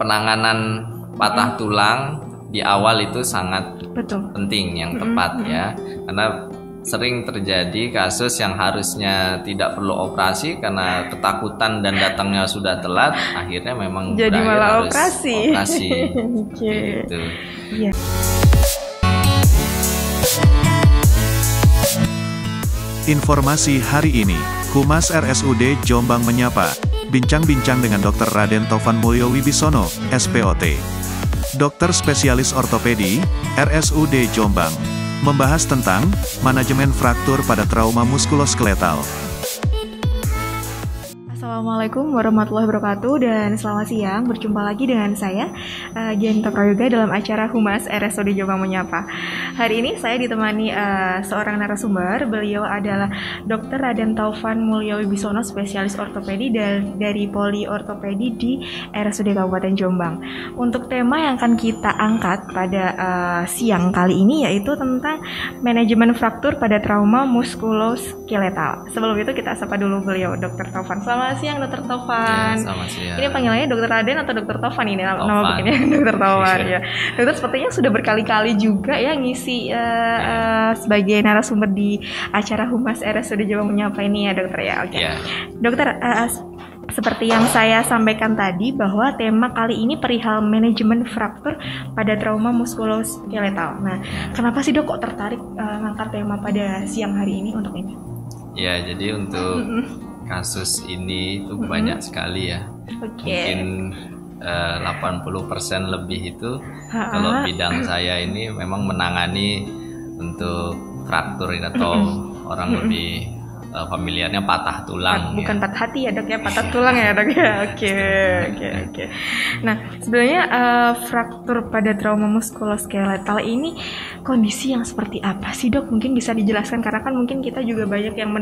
penanganan patah tulang di awal itu sangat penting, yang tepat ya, karena sering terjadi kasus yang harusnya tidak perlu operasi karena ketakutan dan datangnya sudah telat, akhirnya memang jadi malah harus operasi. Gitu. Yeah. Informasi hari ini, Humas RSUD Jombang menyapa, bincang-bincang dengan Dr. Raden Taufan Mulyo Wibisono, SPOT. Dokter spesialis ortopedi, RSUD Jombang, membahas tentang manajemen fraktur pada trauma muskuloskeletal. Assalamualaikum warahmatullahi wabarakatuh dan selamat siang. Berjumpa lagi dengan saya Genta Prayoga dalam acara Humas RSUD Jombang Menyapa. Hari ini saya ditemani seorang narasumber. Beliau adalah Dr. Raden Taufan Mulyo Wibisono, spesialis ortopedi dari Poli Ortopedi di RSUD Kabupaten Jombang. Untuk tema yang akan kita angkat pada siang kali ini yaitu tentang manajemen fraktur pada trauma muskuloskeletal. Sebelum itu kita sapa dulu beliau, Dr. Taufan. Selamat siang, Dr. Taufan. Ya, selamat siang. Ini panggilannya Dr. Raden atau Dr. Taufan ini nama bukannya Dr. Taufan ya. Dokter sepertinya sudah berkali-kali juga ya ngisi sebagai narasumber di acara Humas RSUD Jombang Menyapa ini ya, Dokter ya. Oke. Ya. Dokter, seperti yang saya sampaikan tadi bahwa tema kali ini perihal manajemen fraktur pada trauma muskuloskeletal. Nah, kenapa sih Dok kok tertarik ngangkat tema pada siang hari ini untuk ini? Ya, jadi untuk kasus ini itu banyak sekali ya. Mungkin 80% lebih itu kalau bidang saya ini memang menangani untuk fraktur atau orang lebih familiarnya patah tulang. Bukan patah hati ya, Dok ya, patah tulang ya, Dok ya. Oke. Nah, sebenarnya fraktur pada trauma muskuloskeletal ini kondisi yang seperti apa sih, Dok? Mungkin bisa dijelaskan karena kan mungkin kita juga banyak yang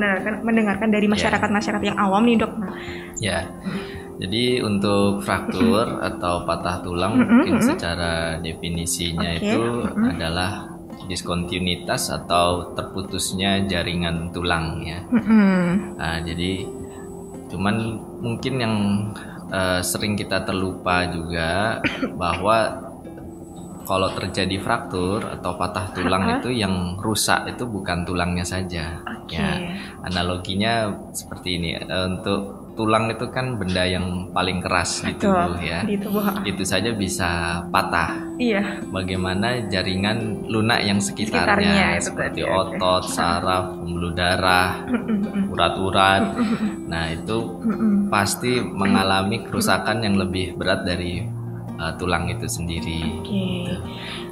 mendengarkan dari masyarakat yang awam nih, Dok. Nah. Ya. Jadi untuk fraktur atau patah tulang mungkin secara definisinya itu adalah diskontinuitas atau terputusnya jaringan tulang ya. Nah, jadi cuman mungkin yang sering kita terlupa juga bahwa kalau terjadi fraktur atau patah tulang itu yang rusak itu bukan tulangnya saja. Ya, analoginya seperti ini. Untuk tulang itu kan benda yang paling keras di tubuh ya. Di tubuh. Itu saja bisa patah. Iya. Bagaimana jaringan lunak yang sekitarnya seperti otot, saraf, pembuluh darah, urat-urat. Nah, itu pasti mengalami kerusakan yang lebih berat dari tulang itu sendiri.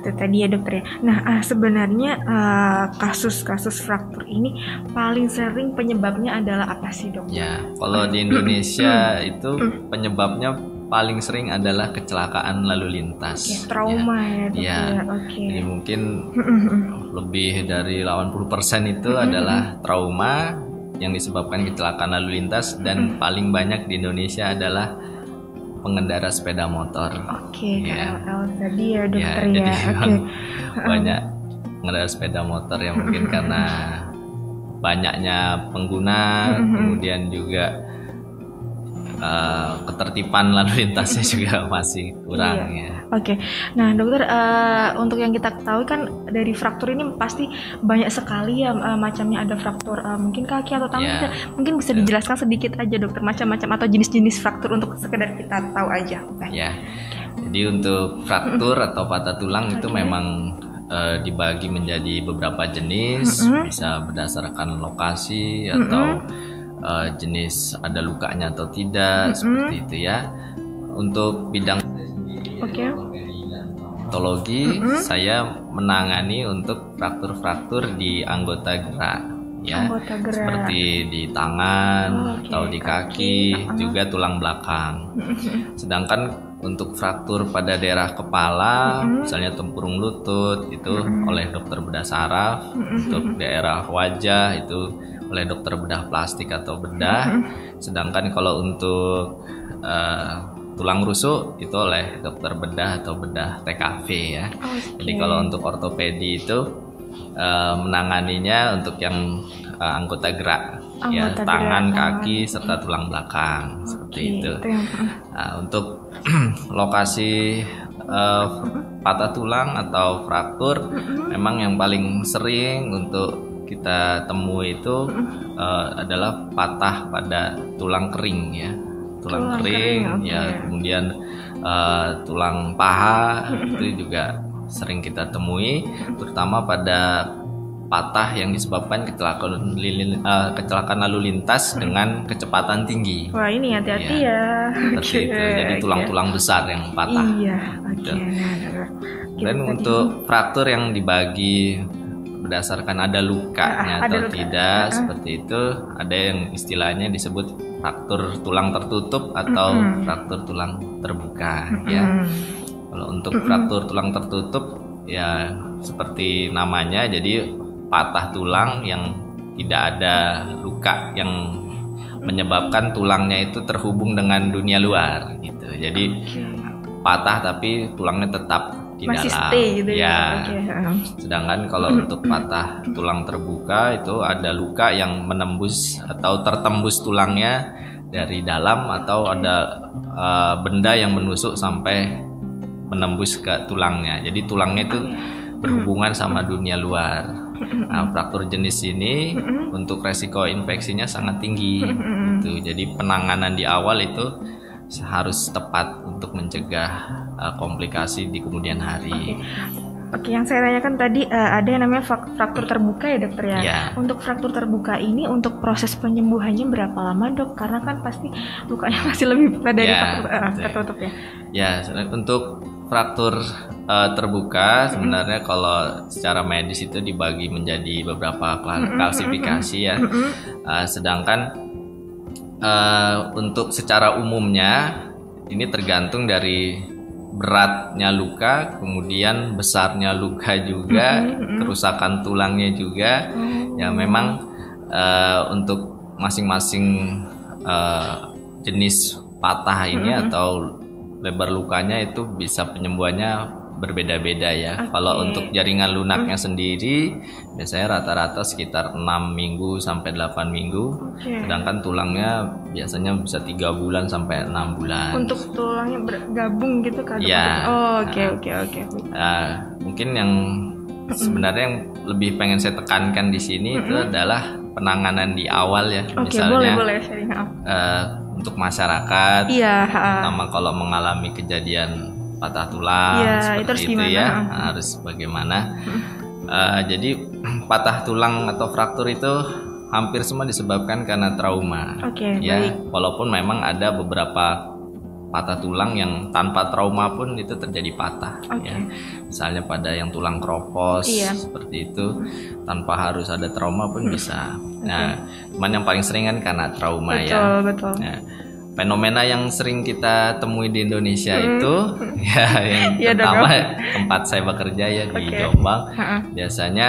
Itu tadi ya, Dokter ya. Nah, sebenarnya kasus-kasus fraktur ini paling sering penyebabnya adalah apa sih, Dok? Ya, kalau di Indonesia itu penyebabnya paling sering adalah kecelakaan lalu lintas. Trauma ya, Dok. Ya. Jadi mungkin lebih dari 80% itu adalah trauma yang disebabkan kecelakaan lalu lintas dan paling banyak di Indonesia adalah pengendara sepeda motor. KRL tadi ya, Dokter ya. Jadi banyak pengendara sepeda motor yang mungkin karena banyaknya pengguna, kemudian juga ketertiban lalu lintasnya juga masih kurang ya. Nah, Dokter, untuk yang kita ketahui kan dari fraktur ini pasti banyak sekali ya macamnya. Ada fraktur mungkin kaki atau tangan. Mungkin bisa dijelaskan sedikit aja, Dokter, macam-macam atau jenis-jenis fraktur untuk sekedar kita tahu aja. Ya. Jadi untuk fraktur atau patah tulang itu memang dibagi menjadi beberapa jenis, bisa berdasarkan lokasi atau jenis ada lukanya atau tidak, seperti itu ya. Untuk bidang patologi, saya menangani untuk fraktur-fraktur di anggota gerak ya, seperti di tangan atau di kaki, juga tulang belakang. Sedangkan untuk fraktur pada daerah kepala, misalnya tempurung lutut, itu oleh dokter bedah saraf. Untuk daerah wajah itu oleh dokter bedah plastik atau bedah. Sedangkan kalau untuk tulang rusuk itu oleh dokter bedah atau bedah TKV ya. Jadi kalau untuk ortopedi itu menanganinya untuk yang anggota gerak, tangan, kaki, serta tulang belakang. seperti itu. Nah, untuk lokasi patah tulang atau fraktur, memang yang paling sering untuk kita temui itu adalah patah pada tulang kering ya, tulang kering ya, kemudian tulang paha itu juga sering kita temui, terutama pada patah yang disebabkan kecelakaan lalu lintas dengan kecepatan tinggi. Wah, ini hati-hati ya. Seperti itu. Jadi tulang-tulang besar yang patah. Iya. Dan untuk fraktur yang dibagi berdasarkan ada lukanya atau tidak, seperti itu, ada yang istilahnya disebut fraktur tulang tertutup atau fraktur tulang terbuka ya. Kalau untuk fraktur tulang tertutup ya seperti namanya, jadi patah tulang yang tidak ada luka yang menyebabkan tulangnya itu terhubung dengan dunia luar gitu. Jadi patah tapi tulangnya tetap di masih dalam. Stay gitu ya. Sedangkan kalau untuk patah tulang terbuka itu ada luka yang menembus atau tertembus tulangnya dari dalam, atau ada benda yang menusuk sampai menembus ke tulangnya. Jadi tulangnya itu berhubungan sama dunia luar. Nah, fraktur jenis ini untuk resiko infeksinya sangat tinggi. Gitu. Jadi penanganan di awal itu harus tepat untuk mencegah komplikasi di kemudian hari. Oke, yang saya tanyakan tadi ada yang namanya fraktur terbuka ya dokter ya. Ya. Untuk fraktur terbuka ini untuk proses penyembuhannya berapa lama dok? Karena kan pasti lukanya masih lebih berat dari fraktur tertutup ya. Ya, untuk fraktur terbuka sebenarnya kalau secara medis itu dibagi menjadi beberapa klasifikasi ya. Sedangkan untuk secara umumnya ini tergantung dari beratnya luka, kemudian besarnya luka juga, kerusakan tulangnya juga. Ya memang untuk masing-masing jenis patah ini atau lebar lukanya itu bisa penyembuhannya berbeda-beda ya. Kalau untuk jaringan lunaknya sendiri biasanya rata-rata sekitar 6 minggu sampai 8 minggu. Sedangkan tulangnya biasanya bisa 3 bulan sampai 6 bulan. Untuk tulangnya bergabung gitu kan? Ya. Oke. Mungkin yang sebenarnya yang lebih pengen saya tekankan di sini itu adalah penanganan di awal ya. Misalnya boleh sharing. untuk masyarakat, terutama kalau mengalami kejadian patah tulang seperti itu ya, harus bagaimana. Jadi patah tulang atau fraktur itu hampir semua disebabkan karena trauma. Ya, walaupun memang ada beberapa patah tulang yang tanpa trauma pun itu terjadi patah. Ya. Misalnya pada yang tulang kropos seperti itu, tanpa harus ada trauma pun bisa. Nah, cuman yang paling sering kan karena trauma ya. Betul. Nah, fenomena yang sering kita temui di Indonesia itu ya yang pertama tempat saya bekerja ya di Jombang. Biasanya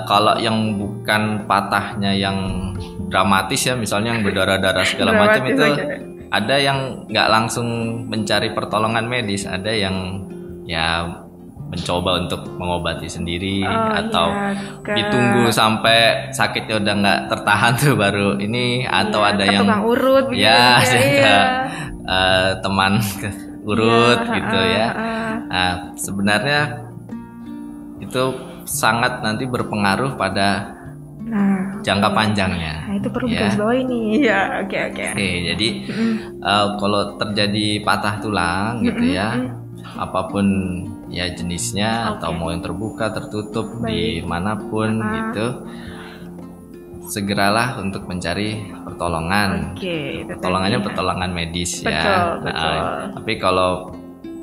kalau yang bukan patahnya yang dramatis ya, misalnya yang berdarah-darah segala macam itu ada yang nggak langsung mencari pertolongan medis, ada yang ya mencoba untuk mengobati sendiri atau ditunggu sampai sakitnya udah nggak tertahan tuh baru ini, atau ada yang tukang urut teman urut gitu ya. Nah, sebenarnya itu sangat nanti berpengaruh pada jangka panjangnya. Nah, itu perlu garis bawah ini. Ya, oke. Jadi kalau terjadi patah tulang gitu ya, apapun ya jenisnya atau mau yang terbuka, tertutup, dimanapun gitu, segeralah untuk mencari pertolongan. Pertolongannya pertolongan medis ya. Betul. Tapi kalau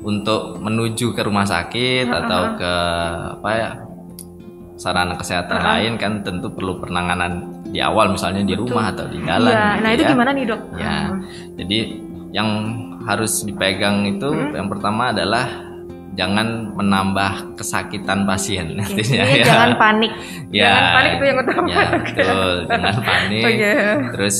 untuk menuju ke rumah sakit atau ke sarana kesehatan lain kan tentu perlu penanganan di awal, misalnya di rumah atau di jalan. Nah itu gimana nih dok? Ya, jadi yang harus dipegang itu yang pertama adalah jangan menambah kesakitan pasien. Artinya ya. Jangan panik. Jangan panik itu yang utama. Ya, betul. Jangan panik. Terus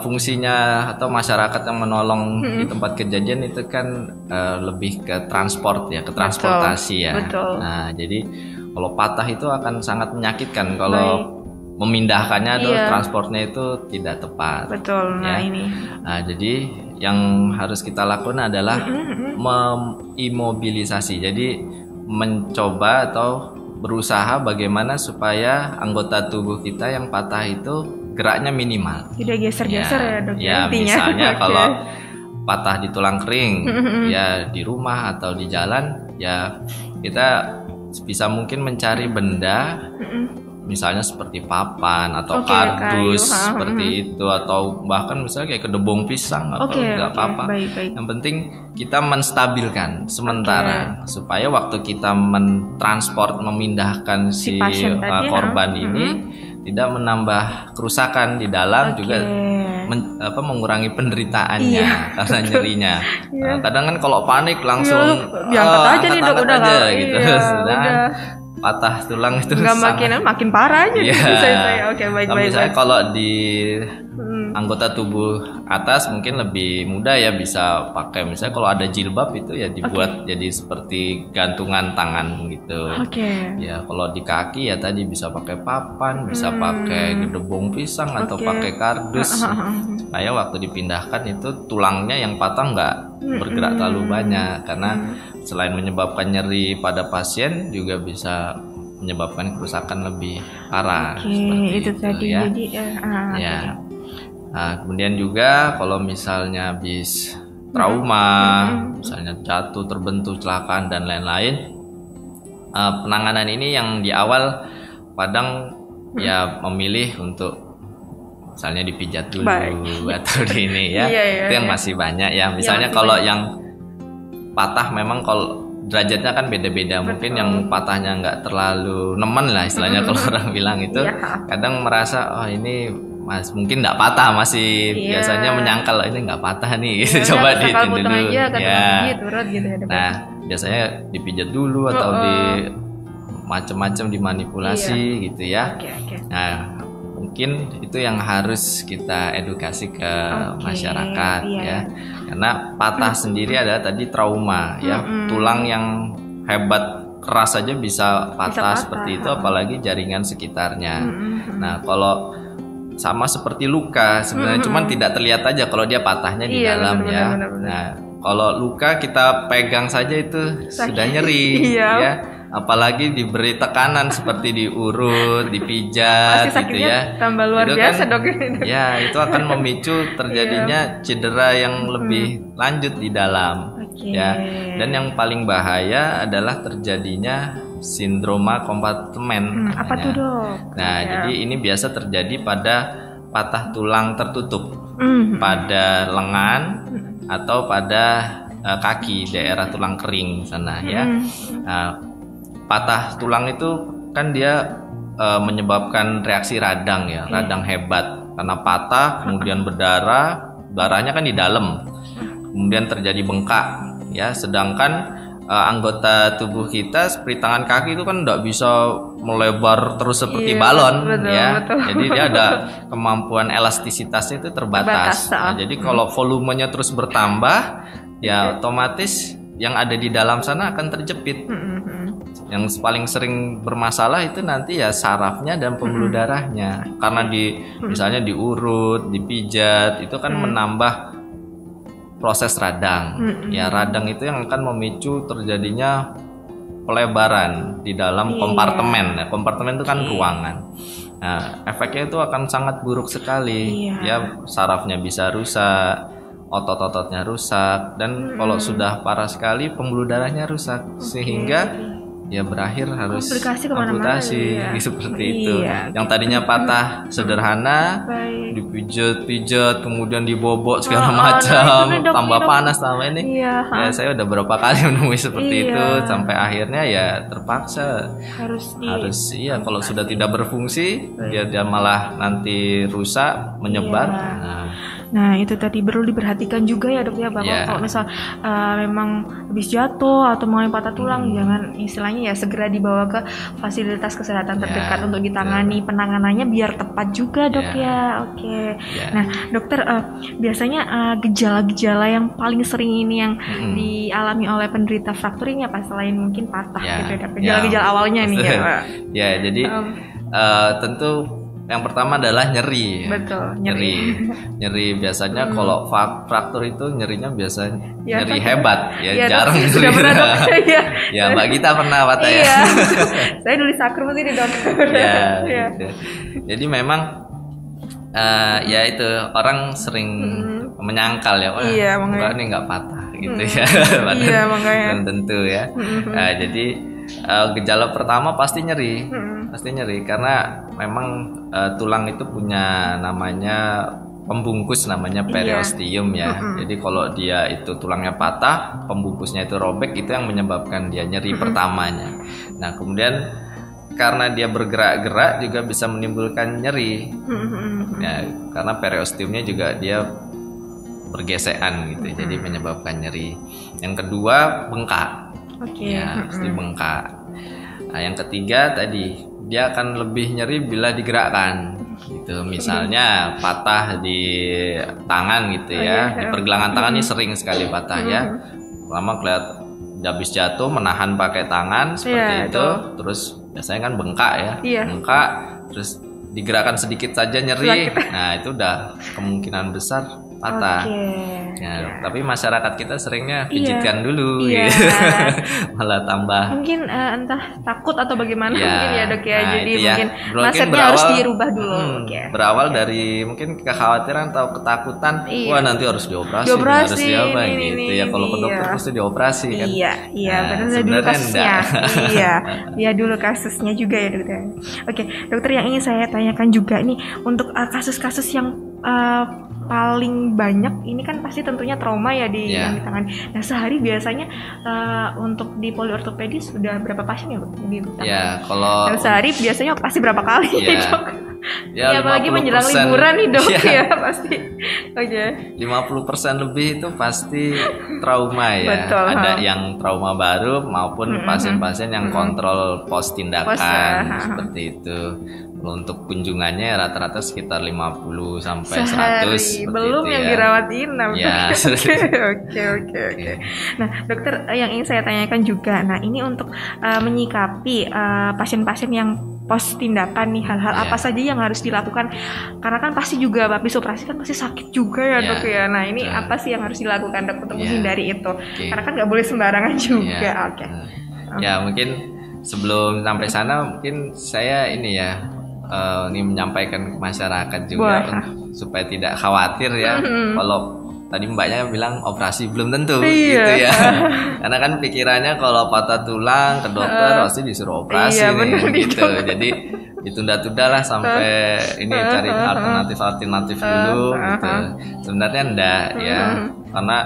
fungsinya atau masyarakat yang menolong di tempat kejadian itu kan lebih ke transport ya, ke transportasi ya. Betul. Nah, jadi kalau patah itu akan sangat menyakitkan kalau memindahkannya atau transportnya itu tidak tepat. Betul. Nah, ini. Nah, jadi yang harus kita lakukan adalah mengimobilisasi. Jadi mencoba atau berusaha bagaimana supaya anggota tubuh kita yang patah itu geraknya minimal. Tidak geser-geser ya, Dok. Ya, misalnya kalau patah di tulang kering, ya di rumah atau di jalan, ya kita bisa mungkin mencari benda, misalnya seperti papan atau kardus seperti itu, atau bahkan misalnya kayak kedebong pisang atau nggak apa-apa. Yang penting kita menstabilkan sementara supaya waktu kita mentransport, memindahkan si korban ini tidak menambah kerusakan di dalam, juga mengurangi penderitaannya karena nyerinya. Nah, kadang kan kalau panik langsung diangkat aja nih, Dok, udah gitu. Patah tulang itu nggak makin parah aja. Baik. Misalnya kalau di anggota tubuh atas mungkin lebih mudah ya, bisa pakai misalnya kalau ada jilbab itu ya dibuat jadi seperti gantungan tangan gitu. Ya kalau di kaki ya tadi bisa pakai papan, bisa pakai gedebong pisang atau pakai kardus supaya waktu dipindahkan itu tulangnya yang patah nggak bergerak terlalu banyak, karena selain menyebabkan nyeri pada pasien juga bisa menyebabkan kerusakan lebih parah. Itu tadi ya. Jadi Nah, kemudian juga kalau misalnya habis trauma, misalnya jatuh, terbentur, kecelakaan dan lain-lain, penanganan ini yang di awal kadang ya memilih untuk misalnya dipijat dulu atau di ini ya. Itu yang masih banyak ya. Misalnya kalau yang patah memang kalau derajatnya kan beda-beda. Mungkin yang patahnya nggak terlalu nemen lah istilahnya kalau orang bilang itu, kadang merasa oh ini mungkin nggak patah, masih biasanya menyangkal ini nggak patah nih, gitu. Coba dihitung dulu Nah biasanya dipijat dulu atau di macam-macam dimanipulasi gitu ya. Nah mungkin itu yang harus kita edukasi ke masyarakat ya, karena patah sendiri adalah tadi trauma ya, tulang yang hebat keras saja bisa patah seperti itu, apalagi jaringan sekitarnya. Nah kalau sama seperti luka sebenarnya, cuman tidak terlihat aja kalau dia patahnya di dalam ya. Nah kalau luka kita pegang saja itu sudah nyeri ya, apalagi diberi tekanan seperti diurut, dipijat gitu ya. Tambah luar itu biasa, kan, Dok. Ya itu akan memicu terjadinya cedera yang lebih lanjut di dalam ya. Dan yang paling bahaya adalah terjadinya sindroma kompartemen. Apa tuh, Dok? Nah jadi ini biasa terjadi pada patah tulang tertutup pada lengan atau pada kaki, daerah tulang kering sana ya. Nah, patah tulang itu kan dia menyebabkan reaksi radang ya, radang hebat karena patah kemudian berdarah, darahnya kan di dalam, kemudian terjadi bengkak ya. Sedangkan anggota tubuh kita seperti tangan kaki itu kan tidak bisa melebar terus seperti balon ya. Jadi dia ada kemampuan elastisitasnya itu terbatas. Nah, jadi kalau volumenya terus bertambah ya otomatis yang ada di dalam sana akan terjepit. Yang paling sering bermasalah itu nanti ya sarafnya dan pembuluh darahnya, karena misalnya diurut, dipijat itu kan menambah proses radang. Ya radang itu yang akan memicu terjadinya pelebaran di dalam kompartemen. Nah, kompartemen itu kan ruangan. Nah, efeknya itu akan sangat buruk sekali. Ya sarafnya bisa rusak, otot-ototnya rusak, dan kalau sudah parah sekali pembuluh darahnya rusak, sehingga ya berakhir harus amputasi seperti itu. Yang tadinya patah sederhana, dipijat-pijat, kemudian dibobok segala macam, tambah panas tambah ini. Ya saya udah berapa kali menemui seperti itu, sampai akhirnya ya terpaksa harus kalau sudah tidak berfungsi, dia malah nanti rusak, menyebar. Nah itu tadi perlu diperhatikan juga ya, Dok ya, bahwa kalau misal memang habis jatuh atau mengalami patah tulang, jangan istilahnya ya segera dibawa ke fasilitas kesehatan terdekat untuk ditangani, penanganannya biar tepat juga, Dok ya. Nah dokter, biasanya gejala-gejala yang paling sering ini yang dialami oleh penderita fraktur ini apa selain mungkin patah gitu, Dok? Gejala-gejala awalnya nih ya, Pak. Jadi tentu yang pertama adalah nyeri. Betul, nyeri biasanya kalau fraktur itu nyerinya biasanya Ya, nyeri hebat ya, Iya, jarang sudah nyeri. pernah dokter ya. Ya Mbak Gita pernah patah ya. Iya. Saya dulu sakrum sih di dokter. Ya, Iya. gitu. Jadi memang ya itu orang sering menyangkal ya, wah Iya, makanya. enggak ini nggak patah gitu ya. Padahal Iya, makanya. belum tentu ya. Jadi gejala pertama pasti nyeri, karena memang tulang itu punya namanya pembungkus namanya periosteum ya. Jadi kalau dia itu tulangnya patah, pembungkusnya itu robek, itu yang menyebabkan dia nyeri pertamanya. Nah kemudian karena dia bergerak-gerak juga bisa menimbulkan nyeri. Ya, karena periosteumnya juga dia bergesekan gitu, jadi menyebabkan nyeri. Yang kedua bengkak. Ya, pasti bengkak. Nah, yang ketiga tadi dia akan lebih nyeri bila digerakkan. Gitu. Misalnya patah di tangan gitu ya. Di pergelangan tangan ini sering sekali patah ya. Lama kelihatan habis jatuh menahan pakai tangan seperti itu. Terus biasanya kan bengkak ya. Bengkak terus digerakkan sedikit saja nyeri. Nah, itu udah kemungkinan besar patah. Ya, tapi masyarakat kita seringnya pijitkan dulu gitu. Malah tambah mungkin entah takut atau bagaimana mungkin ya dok ya. Nah, jadi ya. mungkin Mungkin mindsetnya harus dirubah dulu. Berawal dari mungkin kekhawatiran atau ketakutan, wah nanti harus dioperasi harus diapa gitu ya. Kalau ke dokter pasti dioperasi kan. Iya, benar dulu kasusnya. Iya dulu kasusnya juga ya dokter. Oke, dokter, yang ingin saya tanyakan juga nih untuk kasus-kasus yang paling banyak ini kan pasti tentunya trauma ya di yang di tangan. Nah sehari biasanya untuk di poliortopedis sudah berapa pasien ya dok? Ya kalau dan sehari biasanya pasti berapa kali dok? Ya, apalagi menjelang liburan nih dok ya pasti. 50% lebih itu pasti trauma ya. Betul, ada yang trauma baru maupun pasien-pasien yang kontrol pos tindakan seperti itu. Untuk kunjungannya rata-rata sekitar 50 sampai 100 belum itu yang ya. dirawat inap. Ya. Oke. Nah, dokter, yang ingin saya tanyakan juga, nah ini untuk menyikapi pasien-pasien yang pos tindakan nih, hal-hal apa saja yang harus dilakukan? Karena kan pasti juga habis operasi kan pasti sakit juga ya dok ya. Nah ini apa sih yang harus dilakukan dok untuk menghindari itu? Karena kan nggak boleh sembarangan juga. Ya mungkin sebelum sampai sana mungkin saya ini ini menyampaikan ke masyarakat juga supaya tidak khawatir ya. Kalau tadi mbaknya bilang operasi belum tentu gitu ya. Karena kan pikirannya kalau patah tulang ke dokter pasti disuruh operasi gitu. Jadi ditunda-tunda lah sampai ini cari alternatif dulu gitu. Sebenarnya enggak ya. Karena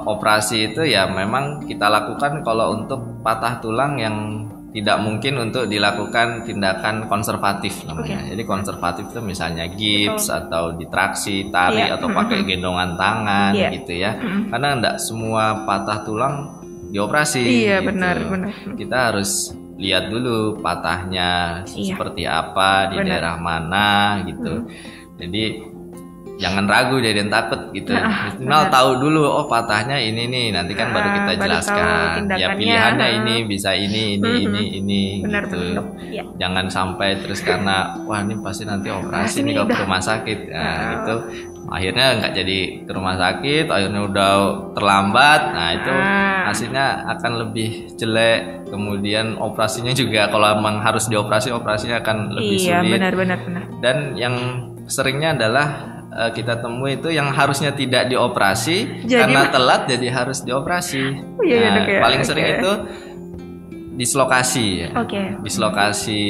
operasi itu ya memang kita lakukan kalau untuk patah tulang yang tidak mungkin untuk dilakukan tindakan konservatif namanya. Jadi konservatif itu misalnya gips atau ditraksi, tarik atau pakai gendongan tangan gitu ya. Karena enggak semua patah tulang dioperasi. Iya gitu. benar. Kita harus lihat dulu patahnya seperti apa di daerah mana gitu. Jadi jangan ragu, jangan takut gitu. Minimal tahu dulu patahnya ini nih, nanti kan baru kita jelaskan. Ya pilihannya ini bisa ini gitu. Jangan sampai terus karena wah ini pasti nanti operasi nih ke rumah sakit. Nah, itu akhirnya nggak jadi ke rumah sakit, akhirnya udah terlambat. Nah, itu hasilnya akan lebih jelek. Kemudian operasinya juga kalau memang harus dioperasi, operasinya akan lebih sulit. Iya, benar. Dan yang seringnya adalah kita temui itu yang harusnya tidak dioperasi karena telat jadi harus dioperasi. Paling sering itu dislokasi ya. Dislokasi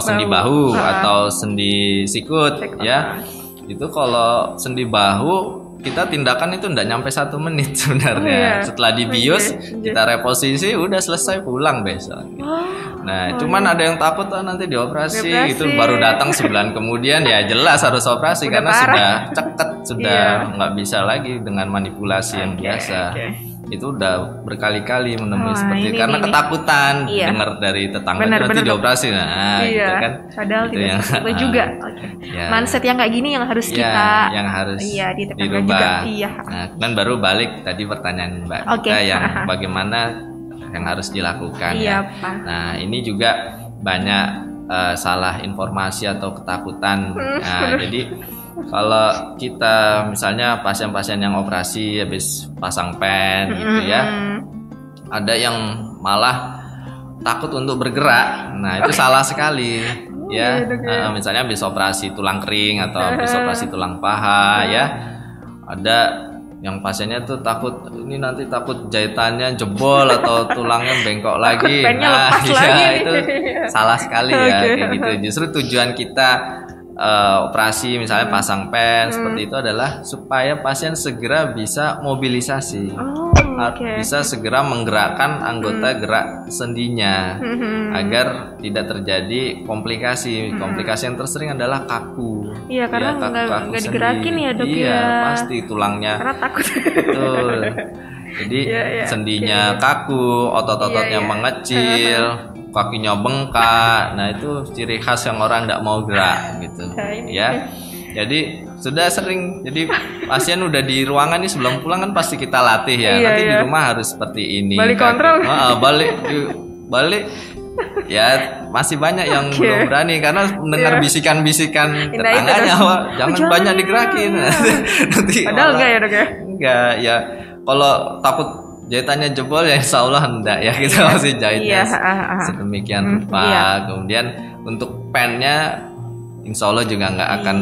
sendi bahu atau sendi sikut ya. Itu kalau sendi bahu kita tindakan itu enggak nyampe 1 menit sebenarnya. Setelah dibius kita reposisi udah selesai pulang besok. Nah, cuman ada yang takut nanti dioperasi itu baru datang sebulan kemudian ya jelas harus operasi karena sudah ceket, sudah nggak bisa lagi dengan manipulasi yang biasa. Itu udah berkali-kali menemui seperti itu karena ketakutan dengar dari tetangga nanti dioperasi. Nah, gitu kan. Padahal itu juga. Mindset yang kayak gini yang harus kita dirubah. Nah, dan baru balik tadi pertanyaan Mbak kita yang bagaimana yang harus dilakukan ya. Nah, ini juga banyak salah informasi atau ketakutan. Nah, jadi kalau kita misalnya pasien-pasien yang operasi habis pasang pen gitu ya, ada yang malah takut untuk bergerak. Nah, itu salah sekali ya. Misalnya habis operasi tulang kering atau habis operasi tulang paha ya. Ada yang pasiennya tuh takut, ini nanti takut jahitannya jebol atau tulangnya bengkok lagi. Nah, ya itu salah sekali ya kayak gitu. Justru tujuan kita operasi misalnya pasang pen seperti itu adalah supaya pasien segera bisa mobilisasi, bisa segera menggerakkan anggota gerak sendinya agar tidak terjadi komplikasi. Komplikasi yang tersering adalah kaku. Iya, karena nggak digerakin ya dok. Iya, pasti tulangnya. Karena takut. Betul. Jadi sendinya kaku, otot-ototnya mengecil. Kakinya bengkak. Nah, itu ciri khas yang orang tidak mau gerak gitu ya. Jadi sudah sering, jadi pasien udah di ruangan nih sebelum pulang kan pasti kita latih ya. Nanti di rumah harus seperti ini. Balik kontrol. Balik ya, masih banyak yang belum berani karena mendengar bisikan-bisikan tetangganya, jangan banyak digerakin. Nanti padahal enggak ya dok ya? Enggak ya. Kalau takut jahitannya jebol ya insya Allah enggak ya, kita masih jahitnya sedemikian rupa. Kemudian untuk pennya insya Allah juga nggak akan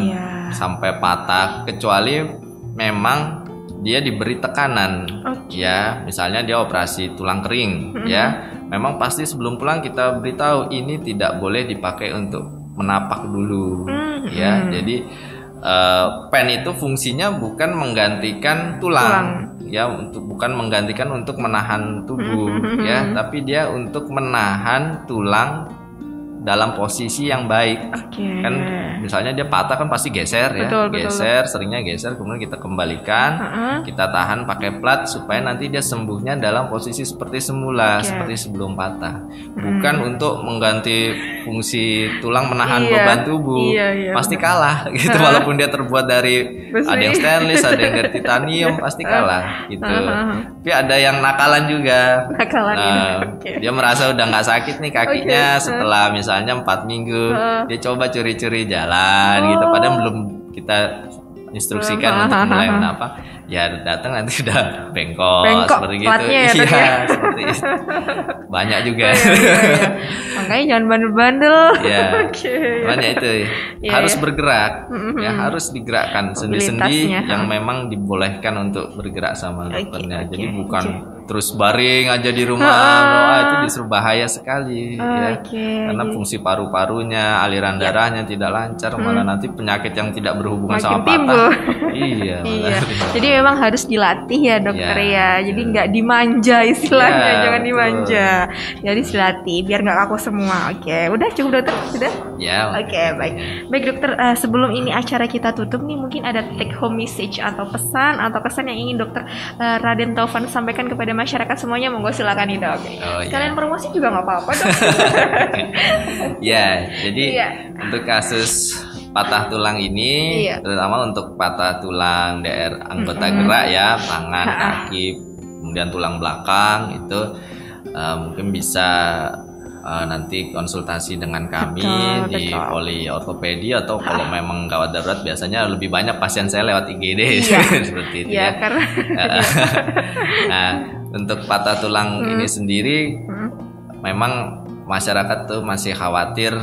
sampai patah kecuali memang dia diberi tekanan ya, misalnya dia operasi tulang kering ya, memang pasti sebelum pulang kita beritahu ini tidak boleh dipakai untuk menapak dulu ya. Jadi pen itu fungsinya bukan menggantikan tulang. Ya, bukan menggantikan untuk menahan tubuh ya, tapi dia untuk menahan tulang dalam posisi yang baik. Kan misalnya dia patah kan pasti geser ya, seringnya geser, kemudian kita kembalikan, kita tahan pakai plat supaya nanti dia sembuhnya dalam posisi seperti semula, seperti sebelum patah. Bukan untuk mengganti fungsi tulang menahan beban tubuh. Pasti kalah gitu, walaupun dia terbuat dari ada yang stainless, ada yang dari titanium, pasti kalah gitu. Tapi ada yang nakalan juga. Dia merasa udah nggak sakit nih kakinya setelah misalnya 4 minggu, dia coba curi-curi jalan gitu, padahal belum kita instruksikan untuk mulai menapa, ya datang nanti udah bengkok seperti gitu. Iya, seperti itu. Banyak juga. Makanya jangan bandel-bandel. Ya, makanya itu harus bergerak, ya harus digerakkan sendi-sendi yang memang dibolehkan untuk bergerak sama dokternya. Jadi bukan terus baring aja di rumah, itu justru bahaya sekali ya, karena fungsi paru-parunya, aliran darahnya tidak lancar, malah nanti penyakit yang tidak berhubungan sama patah. Iya. Jadi memang harus dilatih ya dokter ya. Jadi nggak dimanja istilahnya, jangan dimanja. Jadi dilatih biar nggak kaku semua. Udah cukup dokter, sudah? Ya. Baik dokter, sebelum ini acara kita tutup nih, mungkin ada take home message atau pesan atau kesan yang ingin dokter Raden Taufan sampaikan kepada masyarakat semuanya, monggo silakan nih dok. Kalian promosi juga nggak apa-apa dok. Jadi untuk kasus patah tulang ini, terutama untuk patah tulang daerah anggota gerak ya, tangan, kaki, kemudian tulang belakang itu mungkin bisa nanti konsultasi dengan kami di poli ortopedi, atau kalau memang gawat darurat biasanya lebih banyak pasien saya lewat IGD seperti itu ya. Nah, untuk patah tulang ini sendiri memang masyarakat tuh masih khawatir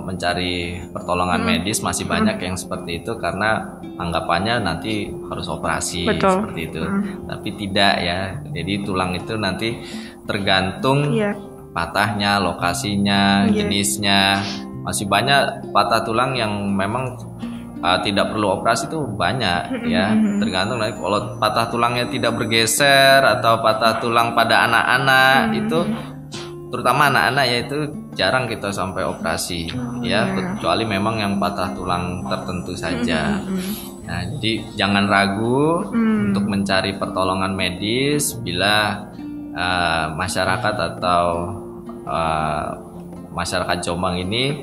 mencari pertolongan medis, masih banyak yang seperti itu karena anggapannya nanti harus operasi seperti itu. Tapi tidak ya. Jadi tulang itu nanti tergantung patahnya, lokasinya, jenisnya. Masih banyak patah tulang yang memang tidak perlu operasi itu banyak ya. Tergantung nanti kalau patah tulangnya tidak bergeser atau patah tulang pada anak-anak itu, terutama anak-anak ya, itu jarang kita sampai operasi kecuali memang yang patah tulang tertentu saja. Nah, jadi jangan ragu untuk mencari pertolongan medis bila masyarakat atau masyarakat Jombang ini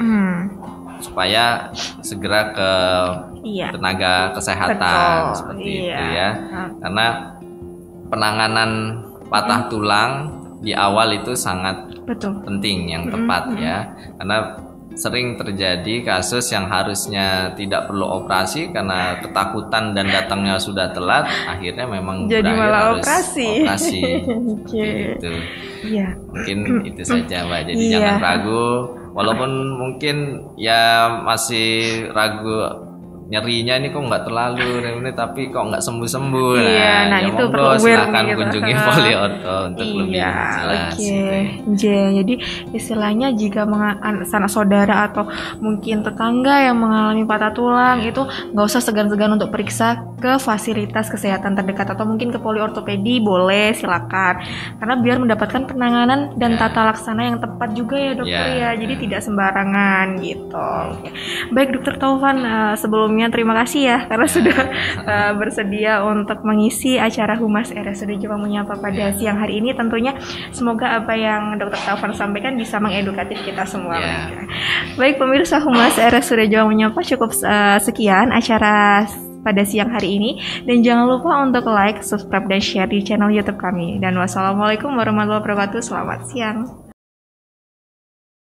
supaya segera ke tenaga kesehatan seperti itu ya. Karena penanganan patah tulang di awal itu sangat penting, yang tepat ya, karena sering terjadi kasus yang harusnya tidak perlu operasi karena ketakutan dan datangnya sudah telat, akhirnya memang jadi berakhir malah harus operasi. Gitu. Iya. Mungkin itu saja Mbak. Jadi jangan ragu, walaupun mungkin ya masih ragu, nyerinya ini kok nggak terlalu ini tapi kok nggak sembuh-sembuh. Nah ya itu monggo silakan gitu. kunjungi Poliorto untuk lebih jelas. Jadi istilahnya jika sanak saudara atau mungkin tetangga yang mengalami patah tulang itu nggak usah segan-segan untuk periksa ke fasilitas kesehatan terdekat atau mungkin ke poliortopedi, boleh silakan, karena biar mendapatkan penanganan dan tata laksana yang tepat juga ya dokter ya. Jadi tidak sembarangan gitu. Baik Dokter Taufan, sebelumnya terima kasih ya karena sudah bersedia untuk mengisi acara Humas RSUD Jombang Menyapa pada siang hari ini. Tentunya semoga apa yang Dokter Taufan sampaikan bisa mengedukatif kita semua. Baik pemirsa Humas RSUD Jombang Menyapa, cukup sekian acara pada siang hari ini, dan jangan lupa untuk like, subscribe, dan share di channel YouTube kami. Dan wassalamualaikum warahmatullahi wabarakatuh. Selamat siang.